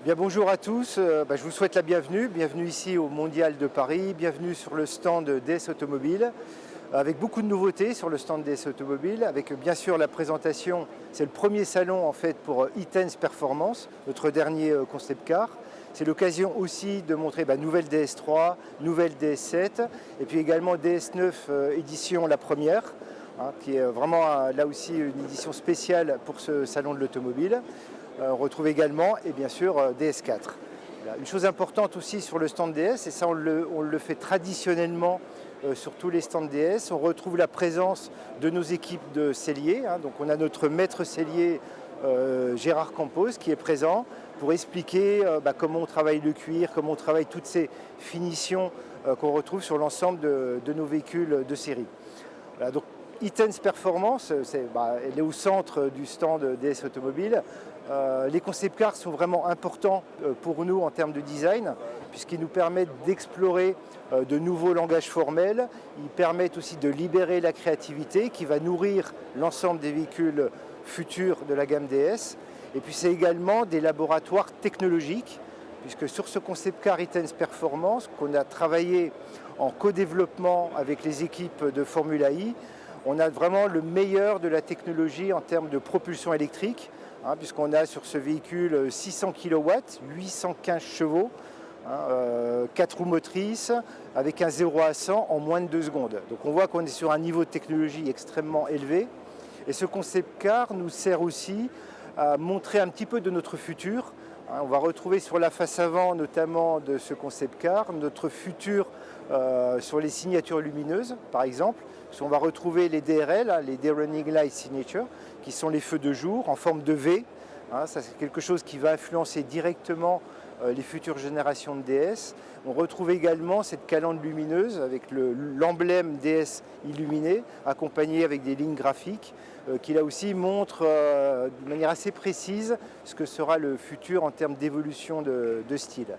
Bien, bonjour à tous, je vous souhaite la bienvenue. Bienvenue ici au Mondial de Paris, bienvenue sur le stand DS Automobile, avec beaucoup de nouveautés sur le stand DS Automobile, avec bien sûr la présentation, c'est le premier salon en fait pour e-Tense Performance, notre dernier concept car. C'est l'occasion aussi de montrer nouvelle DS3, nouvelle DS7, et puis également DS9 édition la première, qui est vraiment là aussi une édition spéciale pour ce salon de l'automobile. On retrouve également, et bien sûr, DS4. Voilà. Une chose importante aussi sur le stand DS, et ça on le fait traditionnellement sur tous les stands DS, on retrouve la présence de nos équipes de selliers. Donc on a notre maître sellier Gérard Campos qui est présent pour expliquer comment on travaille le cuir, comment on travaille toutes ces finitions qu'on retrouve sur l'ensemble de nos véhicules de série. Voilà, donc e-Tense Performance, elle est au centre du stand DS Automobile. Les concept cars sont vraiment importants pour nous en termes de design, puisqu'ils nous permettent d'explorer de nouveaux langages formels. Ils permettent aussi de libérer la créativité qui va nourrir l'ensemble des véhicules futurs de la gamme DS. Et puis c'est également des laboratoires technologiques, puisque sur ce concept car e-Tense Performance, qu'on a travaillé en co-développement avec les équipes de Formula I, on a vraiment le meilleur de la technologie en termes de propulsion électrique, puisqu'on a sur ce véhicule 600 kW, 815 chevaux, 4 roues motrices, avec un 0 à 100 en moins de 2 secondes. Donc on voit qu'on est sur un niveau de technologie extrêmement élevé. Et ce concept car nous sert aussi à montrer un petit peu de notre futur. On va retrouver sur la face avant, notamment de ce concept car, notre futur sur les signatures lumineuses, par exemple. On va retrouver les DRL, les Day Running Light Signature, qui sont les feux de jour en forme de V. Ça, c'est quelque chose qui va influencer directement les futures générations de DS. On retrouve également cette calandre lumineuse avec l'emblème DS illuminé, accompagné avec des lignes graphiques, qui là aussi montrent de manière assez précise ce que sera le futur en termes d'évolution de style.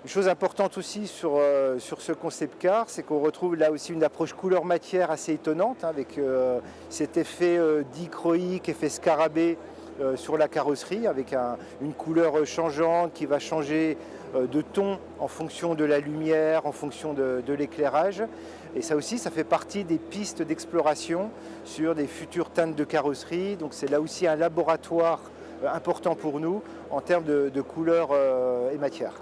Une chose importante aussi sur ce concept car, c'est qu'on retrouve là aussi une approche couleur-matière assez étonnante, avec cet effet dichroïque, effet scarabée sur la carrosserie, avec une couleur changeante qui va changer de ton en fonction de la lumière, en fonction de l'éclairage. Et ça aussi, ça fait partie des pistes d'exploration sur des futures teintes de carrosserie. Donc c'est là aussi un laboratoire important pour nous en termes de couleurs et matières.